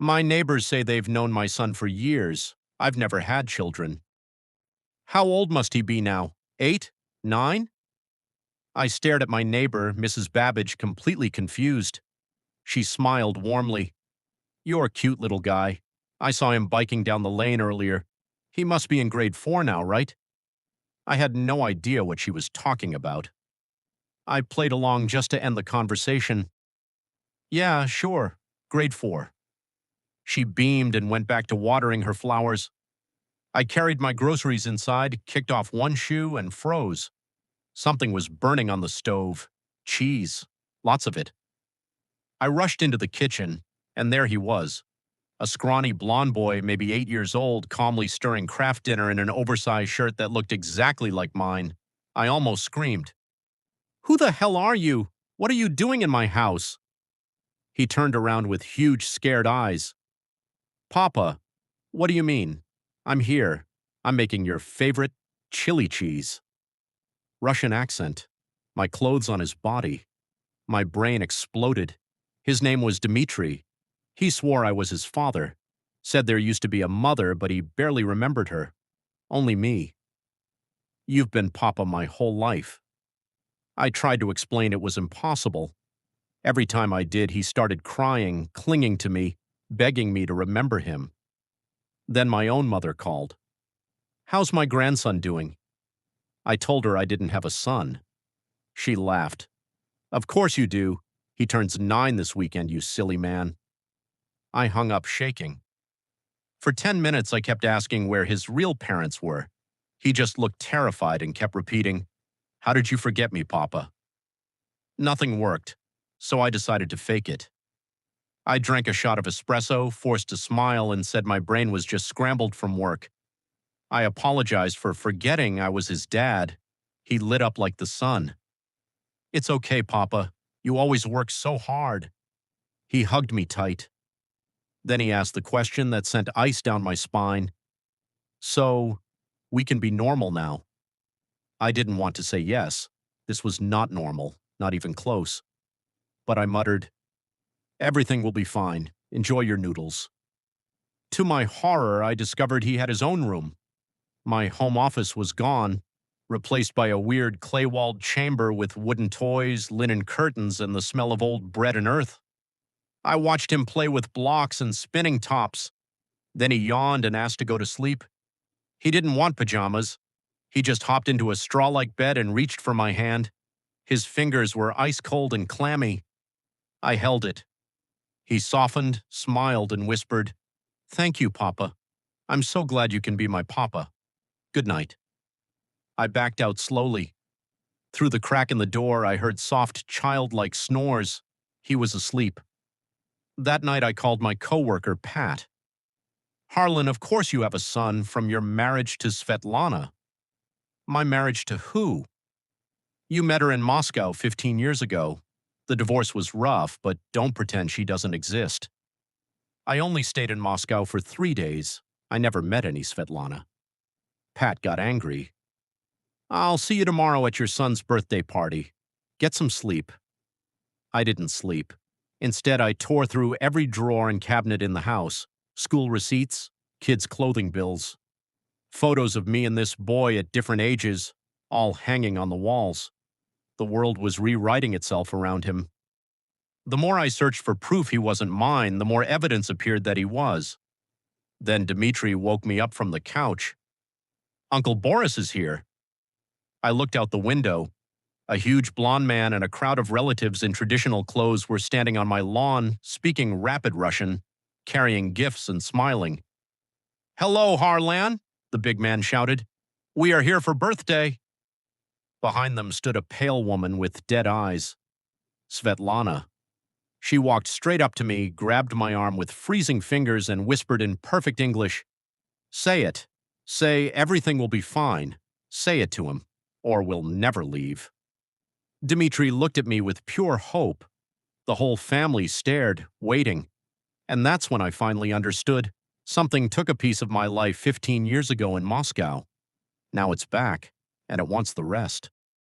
My neighbors say they've known my son for years. I've never had children. How old must he be now? 8? 9? I stared at my neighbor, Mrs. Babbage, completely confused. She smiled warmly. You're a cute little guy. I saw him biking down the lane earlier. He must be in grade 4 now, right? I had no idea what she was talking about. I played along just to end the conversation. Yeah, sure. Grade 4. She beamed and went back to watering her flowers. I carried my groceries inside, kicked off one shoe, and froze. Something was burning on the stove. Cheese. Lots of it. I rushed into the kitchen, and there he was. A scrawny blond boy, maybe 8 years old, calmly stirring Kraft dinner in an oversized shirt that looked exactly like mine. I almost screamed. Who the hell are you? What are you doing in my house? He turned around with huge, scared eyes. Papa, what do you mean? I'm here. I'm making your favorite chili cheese. Russian accent. My clothes on his body. My brain exploded. His name was Dmitri. He swore I was his father. Said there used to be a mother, but he barely remembered her. Only me. You've been Papa my whole life. I tried to explain it was impossible. Every time I did, he started crying, clinging to me, begging me to remember him. Then my own mother called. How's my grandson doing? I told her I didn't have a son. She laughed. Of course you do. He turns 9 this weekend, you silly man. I hung up shaking. For 10 minutes, I kept asking where his real parents were. He just looked terrified and kept repeating, How did you forget me, Papa? Nothing worked, so I decided to fake it. I drank a shot of espresso, forced a smile, and said my brain was just scrambled from work. I apologized for forgetting I was his dad. He lit up like the sun. It's okay, Papa. You always work so hard. He hugged me tight. Then he asked the question that sent ice down my spine. So, we can be normal now. I didn't want to say yes. This was not normal, not even close. But I muttered, Everything will be fine. Enjoy your noodles. To my horror, I discovered he had his own room. My home office was gone, replaced by a weird clay-walled chamber with wooden toys, linen curtains, and the smell of old bread and earth. I watched him play with blocks and spinning tops. Then he yawned and asked to go to sleep. He didn't want pajamas. He just hopped into a straw-like bed and reached for my hand. His fingers were ice-cold and clammy. I held it. He softened, smiled, and whispered, Thank you, Papa. I'm so glad you can be my papa. Good night. I backed out slowly. Through the crack in the door, I heard soft, childlike snores. He was asleep. That night, I called my coworker, Pat. Harlan, of course you have a son from your marriage to Svetlana. My marriage to who? You met her in Moscow 15 years ago. The divorce was rough, but don't pretend she doesn't exist. I only stayed in Moscow for 3 days. I never met any Svetlana. Pat got angry. I'll see you tomorrow at your son's birthday party. Get some sleep. I didn't sleep. Instead, I tore through every drawer and cabinet in the house. School receipts, kids' clothing bills. Photos of me and this boy at different ages, all hanging on the walls. The world was rewriting itself around him. The more I searched for proof he wasn't mine, the more evidence appeared that he was. Then Dmitri woke me up from the couch. Uncle Boris is here. I looked out the window. A huge blond man and a crowd of relatives in traditional clothes were standing on my lawn, speaking rapid Russian, carrying gifts and smiling. Hello, Harlan, the big man shouted. We are here for birthday. Behind them stood a pale woman with dead eyes. Svetlana. She walked straight up to me, grabbed my arm with freezing fingers, and whispered in perfect English, Say it. Say everything will be fine. Say it to him, or we'll never leave. Dmitri looked at me with pure hope. The whole family stared, waiting. And that's when I finally understood. Something took a piece of my life 15 years ago in Moscow. Now it's back, and it wants the rest.